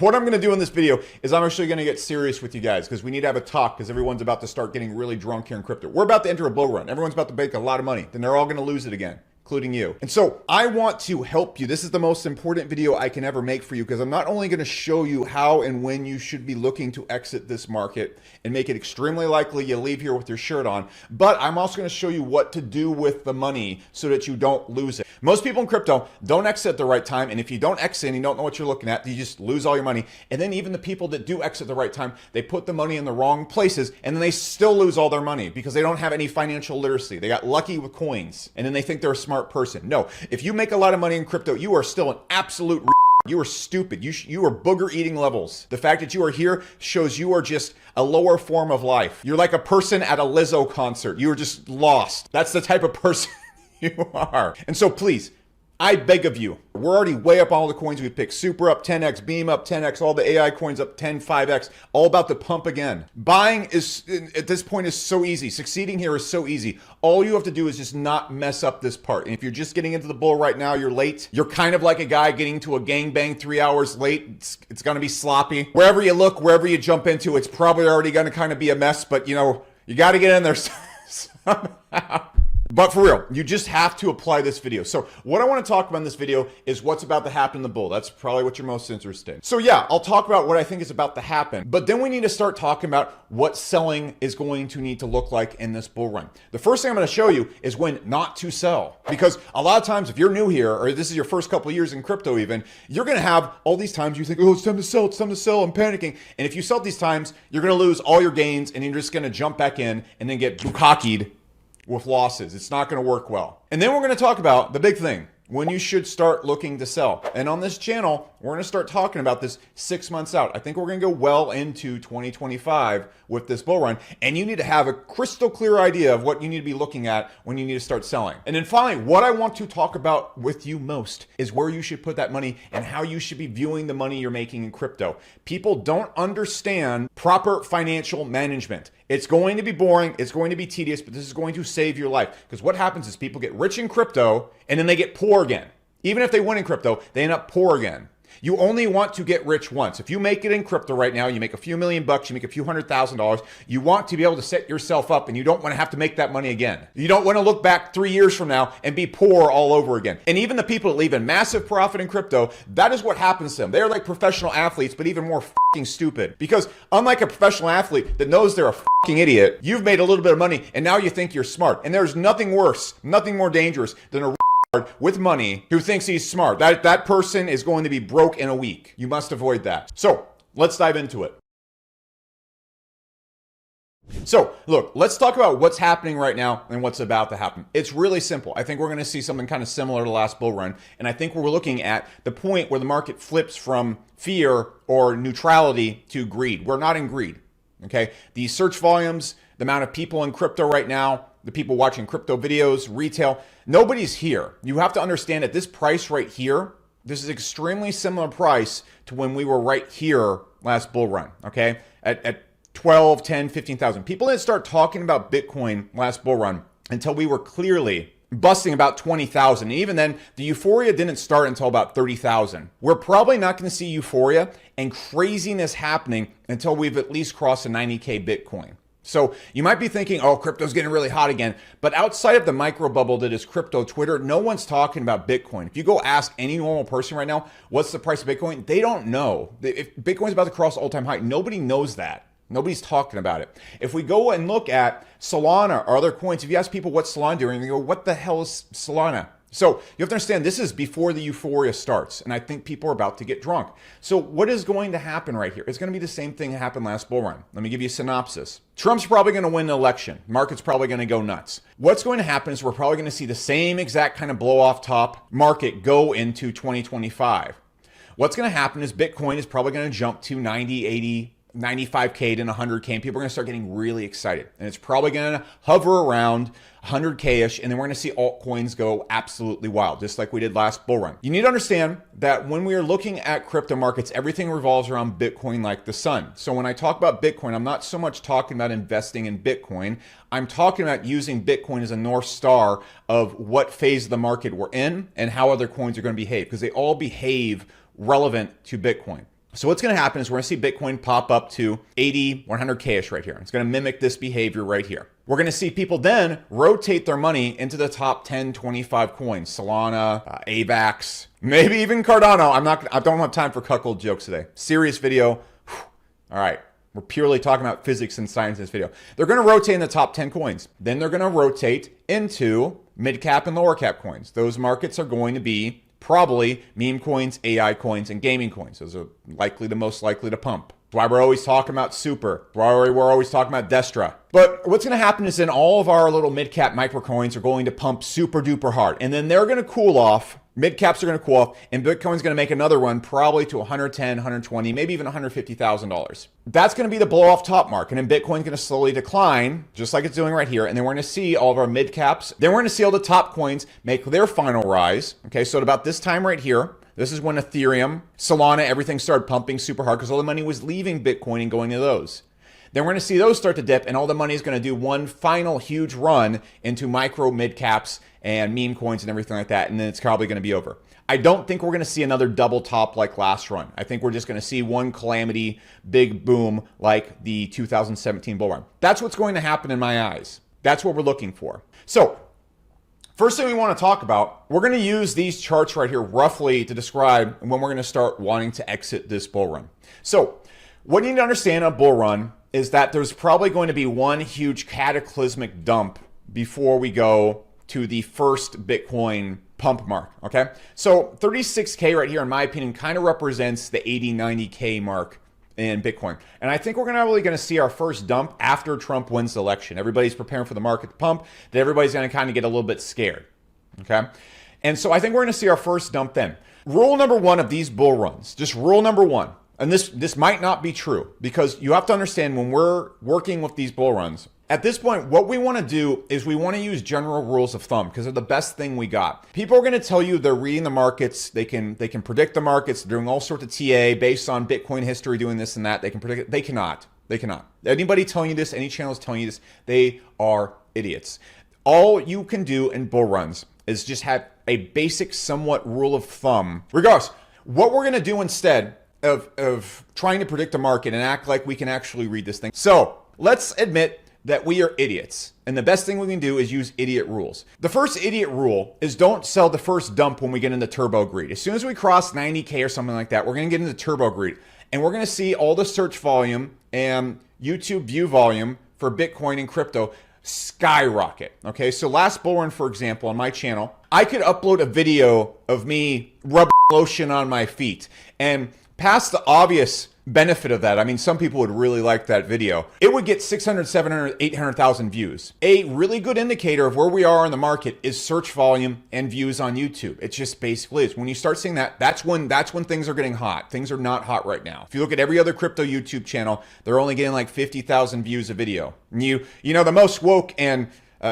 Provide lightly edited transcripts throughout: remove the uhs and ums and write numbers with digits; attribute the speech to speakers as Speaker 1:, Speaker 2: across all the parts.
Speaker 1: What I'm gonna do in this video is I'm actually gonna get serious with you guys because we need to have a talk because everyone's about to start getting really drunk here in crypto. We're about to enter a bull run. Everyone's about to make a lot of money. Then they're all gonna lose it again, including you. And so I want to help you. This is the most important video I can ever make for you because I'm not only going to show you how and when you should be looking to exit this market and make it extremely likely you leave here with your shirt on, but I'm also going to show you what to do with the money so that you don't lose it. Most people in crypto don't exit at the right time, and if you don't exit and you don't know what you're looking at, you just lose all your money. And then even the people that do exit at the right time, they put the money in the wrong places and then they still lose all their money because they don't have any financial literacy. They got lucky with coins and then they think they're a smart person. No, if you make a lot of money in crypto, you are still an absolute you are stupid. You are booger eating levels. The fact that you are here shows you are just a lower form of life. You're like a person at a Lizzo concert. You are just lost. That's the type of person you are. And so please, I beg of you, we're already way up on all the coins we picked. Super up 10x, Beam up 10x, all the AI coins up 10, 5x, all about to pump again. Buying is, at this point, is so easy. Succeeding here is so easy. All you have to do is just not mess up this part. And if you're just getting into the bull right now, you're late. You're kind of like a guy getting to a gangbang 3 hours late. It's going to be sloppy. Wherever you look, wherever you jump into, it's probably already going to kind of be a mess, but you know, you got to get in there somehow. But for real, you just have to apply this video. So what I want to talk about in this video is what's about to happen in the bull. That's probably what you're most interested in. So yeah, I'll talk about what I think is about to happen, but then we need to start talking about what selling is going to need to look like in this bull run. The first thing I'm going to show you is when not to sell. Because a lot of times if you're new here, or this is your first couple of years in crypto even, you're going to have all these times you think, oh, it's time to sell, I'm panicking. And if you sell these times, you're going to lose all your gains and you're just going to jump back in and then get bukkakied with losses. It's not going to work well. And then we're going to talk about the big thing, when you should start looking to sell. And on this channel, we're going to start talking about this 6 months out. I think we're going to go well into 2025 with this bull run. And you need to have a crystal clear idea of what you need to be looking at when you need to start selling. And then finally, what I want to talk about with you most is where you should put that money and how you should be viewing the money you're making in crypto. People don't understand proper financial management. It's going to be boring, it's going to be tedious, but this is going to save your life. Because what happens is people get rich in crypto and then they get poor again. Even if they win in crypto, they end up poor again. You only want to get rich once. If you make it in crypto right now, you make a few $1 million, you make a few $100,000, you want to be able to set yourself up and you don't want to have to make that money again. You don't want to look back 3 years from now and be poor all over again. And even the people that leave a massive profit in crypto, that is what happens to them. They're like professional athletes, but even more fucking stupid. Because unlike a professional athlete that knows they're a fucking idiot, you've made a little bit of money and now you think you're smart. And there's nothing worse, nothing more dangerous than a with money who thinks he's smart. That person is going to be broke in a week. You must avoid that. So let's dive into it. So look, let's talk about what's happening right now and what's about to happen. It's really simple. I think we're going to see something kind of similar to the last bull run. And I think we're looking at the point where the market flips from fear or neutrality to greed. We're not in greed. Okay. The search volumes, the amount of people in crypto right now, the people watching crypto videos, retail, nobody's here. You have to understand at this price right here, this is extremely similar price to when we were right here last bull run, okay? At 12, 10, 15,000. People didn't start talking about Bitcoin last bull run until we were clearly busting about 20,000. Even then, the euphoria didn't start until about 30,000. We're probably not going to see euphoria and craziness happening until we've at least crossed a 90K Bitcoin. So you might be thinking, oh, crypto's getting really hot again. But outside of the micro bubble that is crypto Twitter, no one's talking about Bitcoin. If you go ask any normal person right now, what's the price of Bitcoin? They don't know. If Bitcoin's about to cross all-time high, nobody knows that. Nobody's talking about it. If we go and look at Solana or other coins, if you ask people what's Solana doing, they go, what the hell is Solana? So you have to understand this is before the euphoria starts. And I think people are about to get drunk. So what is going to happen right here? It's going to be the same thing that happened last bull run. Let me give you a synopsis. Trump's probably going to win the election. Market's probably going to go nuts. What's going to happen is we're probably going to see the same exact kind of blow off top market go into 2025. What's going to happen is Bitcoin is probably going to jump to 90, 80, 95K to 100K, and people are going to start getting really excited. And it's probably going to hover around 100K-ish, and then we're going to see altcoins go absolutely wild, just like we did last bull run. You need to understand that when we are looking at crypto markets, everything revolves around Bitcoin like the sun. So when I talk about Bitcoin, I'm not so much talking about investing in Bitcoin. I'm talking about using Bitcoin as a North Star of what phase of the market we're in and how other coins are going to behave, because they all behave relevant to Bitcoin. So what's going to happen is we're going to see Bitcoin pop up to 80, 100K-ish right here. It's going to mimic this behavior right here. We're going to see people then rotate their money into the top 10, 25 coins. Solana, AVAX, maybe even Cardano. I don't have time for cuckold jokes today. Serious video. All right. We're purely talking about physics and science in this video. They're going to rotate in the top 10 coins. Then they're going to rotate into mid cap and lower cap coins. Those markets are going to be probably meme coins, AI coins, and gaming coins. Those are likely the most likely to pump. That's why we're always talking about Super. That's why we're always talking about Destra. But what's going to happen is then all of our little mid-cap micro coins are going to pump super duper hard. And then they're going to cool off. Mid-caps are going to cool off. And Bitcoin's going to make another run probably to 110, 120, maybe even $150,000. That's going to be the blow off top mark. And then Bitcoin's going to slowly decline, just like it's doing right here. And then we're going to see all of our mid-caps. Then we're going to see all the top coins make their final rise. Okay, so at about this time right here, this is when Ethereum, Solana, everything started pumping super hard because all the money was leaving Bitcoin and going to those. Then we're going to see those start to dip, and all the money is going to do one final huge run into micro, mid caps, and meme coins and everything like that, and then it's probably going to be over. I don't think we're going to see another double top like last run. I think we're just going to see one calamity, big boom like the 2017 bull run. That's what's going to happen in my eyes. That's what we're looking for. So, first thing we want to talk about, we're going to use these charts right here roughly to describe when we're going to start wanting to exit this bull run. So what you need to understand on a bull run is that there's probably going to be one huge cataclysmic dump before we go to the first Bitcoin pump mark, okay? So 36K right here, in my opinion, kind of represents the 80, 90K mark in Bitcoin. And I think we're really going to see our first dump after Trump wins the election. Everybody's preparing for the market to pump, that everybody's going to kind of get a little bit scared, okay? And so I think we're going to see our first dump then. Rule number one of these bull runs, just rule number one, and this might not be true because you have to understand when we're working with these bull runs, at this point, what we want to do is we want to use general rules of thumb because they're the best thing we got. People are going to tell you they're reading the markets. They can predict the markets. They're doing all sorts of TA based on Bitcoin history, doing this and that. They can predict it. They cannot. They cannot. Anybody telling you this, any channel is telling you this, they are idiots. All you can do in bull runs is just have a basic, somewhat rule of thumb. Regardless, what we're going to do instead of trying to predict the market and act like we can actually read this thing. So let's admit that we are idiots. And the best thing we can do is use idiot rules. The first idiot rule is don't sell the first dump when we get into turbo greed. As soon as we cross 90K or something like that, we're going to get into turbo greed. And we're going to see all the search volume and YouTube view volume for Bitcoin and crypto skyrocket. Okay, so last bull run, for example, on my channel, I could upload a video of me rubbing lotion on my feet. And past the obvious benefit of that, I mean, some people would really like that video. It would get 600, 700, 800,000 views. A really good indicator of where we are in the market is search volume and views on YouTube. It just basically is. When you start seeing that, that's when things are getting hot. Things are not hot right now. If you look at every other crypto YouTube channel, they're only getting like 50,000 views a video. And you know, the most woke and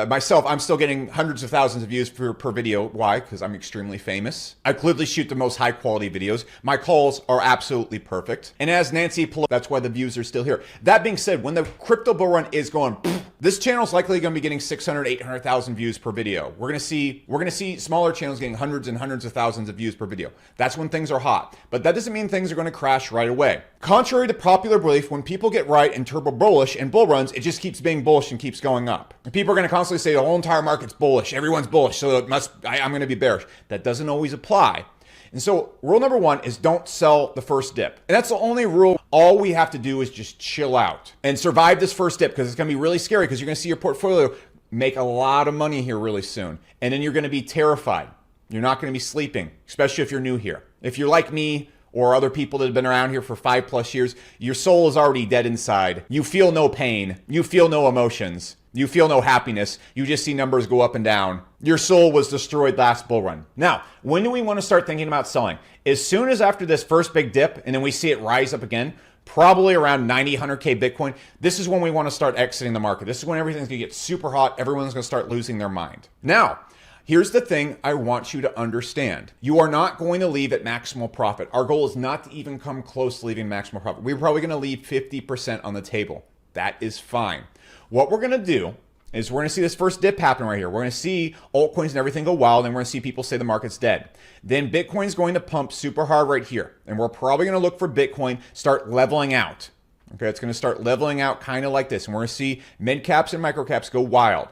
Speaker 1: myself, I'm still getting hundreds of thousands of views per video. Why? Because I'm extremely famous. I clearly shoot the most high quality videos. My calls are absolutely perfect. And as Nancy Pelosi, that's why the views are still here. That being said, when the crypto bull run is going, this channel is likely going to be getting 600, 800,000 views per video. We're going to see smaller channels getting hundreds and hundreds of thousands of views per video. That's when things are hot. But that doesn't mean things are going to crash right away. Contrary to popular belief, when people get right and turbo bullish and bull runs, it just keeps being bullish and keeps going up. And people are going to constantly say the whole entire market's bullish. Everyone's bullish, so I'm going to be bearish. That doesn't always apply. And so rule number one is don't sell the first dip. And that's the only rule. All we have to do is just chill out and survive this first dip because it's going to be really scary because you're going to see your portfolio make a lot of money here really soon. And then you're going to be terrified. You're not going to be sleeping, especially if you're new here. If you're like me, or other people that have been around here for 5+ years, your soul is already dead inside. You feel no pain. You feel no emotions. You feel no happiness. You just see numbers go up and down. Your soul was destroyed last bull run. Now, when do we want to start thinking about selling? As soon as after this first big dip, and then we see it rise up again, probably around 90, 100K Bitcoin, this is when we want to start exiting the market. This is when everything's going to get super hot. Everyone's going to start losing their mind. Now, here's the thing I want you to understand. You are not going to leave at maximal profit. Our goal is not to even come close to leaving maximal profit. We're probably going to leave 50% on the table. That is fine. What we're going to do is we're going to see this first dip happen right here. We're going to see altcoins and everything go wild, and we're going to see people say the market's dead. Then Bitcoin's going to pump super hard right here, and we're probably going to look for Bitcoin start leveling out. Okay, it's going to start leveling out kind of like this, and we're going to see mid caps and micro caps go wild.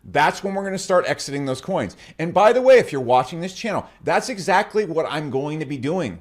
Speaker 1: That's when we're going to start exiting those coins. And by the way, if you're watching this channel, that's exactly what I'm going to be doing.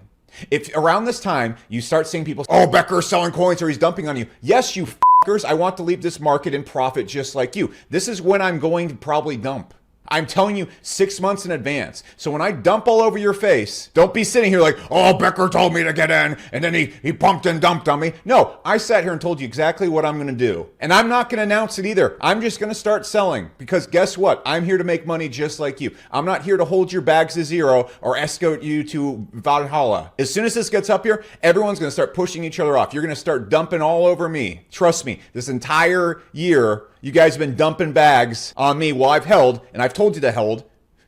Speaker 1: If around this time you start seeing people, oh, Becker's selling coins or he's dumping on you. Yes, you fuckers, I want to leave this market in profit just like you. This is when I'm going to probably dump. I'm telling you 6 months in advance. So when I dump all over your face, don't be sitting here like, oh, Becker told me to get in and then he pumped and dumped on me. No, I sat here and told you exactly what I'm going to do. And I'm not going to announce it either. I'm just going to start selling because guess what? I'm here to make money just like you. I'm not here to hold your bags to zero or escort you to Valhalla. As soon as this gets up here, everyone's going to start pushing each other off. You're going to start dumping all over me. Trust me, this entire year, you guys have been dumping bags on me while I've held, and I've told you to hold.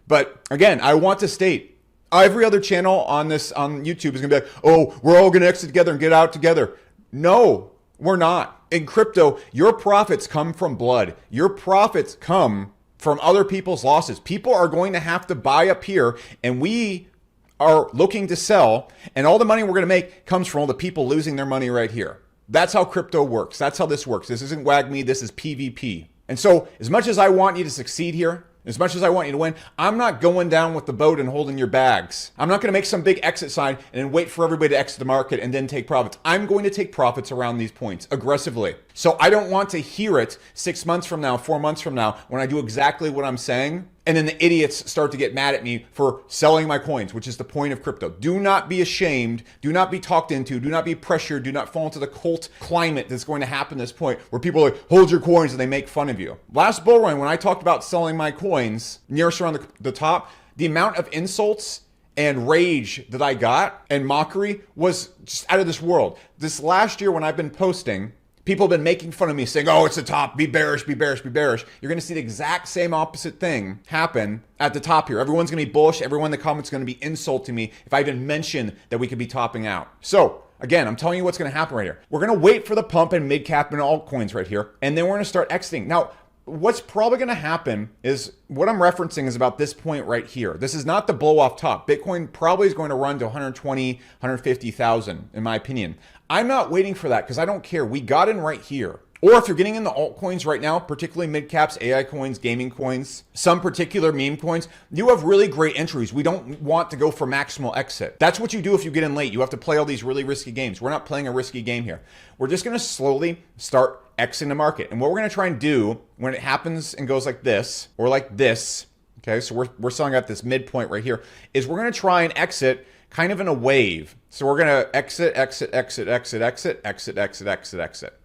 Speaker 1: But again, I want to state, every other channel on YouTube is gonna be like, oh, we're all gonna exit together and get out together. No, we're not. In crypto, your profits come from blood. Your profits come from other people's losses. People are going to have to buy up here, and we are looking to sell, and all the money we're gonna make comes from all the people losing their money right here. That's how crypto works. That's how this works. This isn't WAGMI, this is PvP. And so as much as I want you to succeed here, as much as I want you to win, I'm not going down with the boat and holding your bags. I'm not going to make some big exit sign and then wait for everybody to exit the market and then take profits. I'm going to take profits around these points aggressively. So I don't want to hear it 6 months from now, 4 months from now, when I do exactly what I'm saying. And then the idiots start to get mad at me for selling my coins, which is the point of crypto. Do not be ashamed. Do not be talked into. Do not be pressured. Do not fall into the cult climate that's going to happen at this point where people are like, hold your coins, and they make fun of you. Last bull run, when I talked about selling my coins nearest around the top, the amount of insults and rage that I got and mockery was just out of this world. This last year when I've been posting, people have been making fun of me saying, oh, it's the top, be bearish, be bearish, be bearish. You're going to see the exact same opposite thing happen at the top here. Everyone's going to be bullish. Everyone in the comments is going to be insulting me if I even mention that we could be topping out. So again, I'm telling you what's going to happen right here. We're going to wait for the pump in mid cap and altcoins right here, and then we're going to start exiting. Now, what's probably going to happen is what I'm referencing is about this point right here. This is not the blow off top. Bitcoin probably is going to run to 120, 150,000 in my opinion. I'm not waiting for that because I don't care. We got in right here. Or if you're getting in the altcoins right now, particularly mid caps, AI coins, gaming coins, some particular meme coins, you have really great entries. We don't want to go for maximal exit. That's what you do if you get in late. You have to play all these really risky games. We're not playing a risky game here. We're just going to slowly start exiting the market. And what we're going to try and do when it happens and goes like this or like this, okay, so we're selling at this midpoint right here, is we're going to try and exit kind of in a wave. So we're going to exit, exit, exit, exit, exit, exit, exit, exit, exit.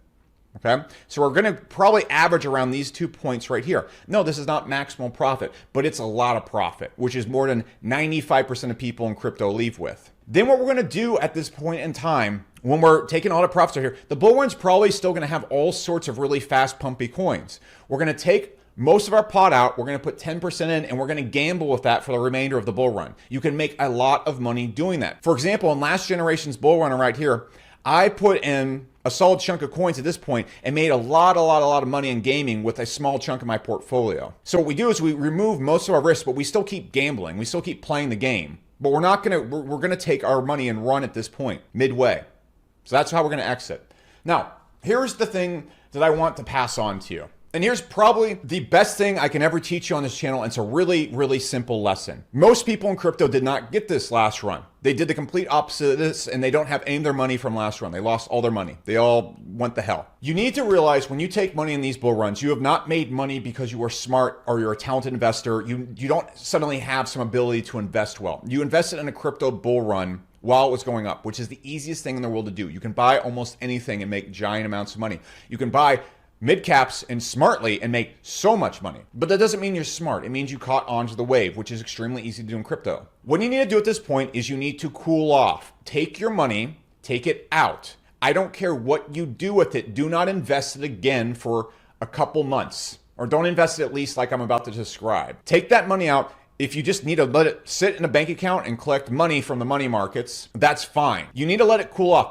Speaker 1: Okay, so we're going to probably average around these 2 points right here. No, this is not maximal profit, but it's a lot of profit, which is more than 95% of people in crypto leave with. Then what we're going to do at this point in time, when we're taking all the profits out here, the bull run's probably still going to have all sorts of really fast pumpy coins. We're going to take most of our pot out, we're going to put 10% in, and we're going to gamble with that for the remainder of the bull run. You can make a lot of money doing that. For example, in last generation's bull run right here, I put in a solid chunk of coins at this point and made a lot of money in gaming with a small chunk of my portfolio. So what we do is we remove most of our risk, but we still keep gambling. We still keep playing the game, but we're going to take our money and run at this point midway. So that's how we're going to exit. Now, here's the thing that I want to pass on to you. And here's probably the best thing I can ever teach you on this channel. And it's a really, really simple lesson. Most people in crypto did not get this last run. They did the complete opposite of this, and they don't have any of their money from last run. They lost all their money. They all went to hell. You need to realize when you take money in these bull runs, you have not made money because you are smart or you're a talented investor. You don't suddenly have some ability to invest well. You invested in a crypto bull run while it was going up, which is the easiest thing in the world to do. You can buy almost anything and make giant amounts of money. You can buy mid caps and smartly and make so much money. But that doesn't mean you're smart. It means you caught onto the wave, which is extremely easy to do in crypto. What you need to do at this point is you need to cool off. Take your money, take it out. I don't care what you do with it. Do not invest it again for a couple months, or don't invest it at least like I'm about to describe. Take that money out. If you just need to let it sit in a bank account and collect money from the money markets, that's fine. You need to let it cool off.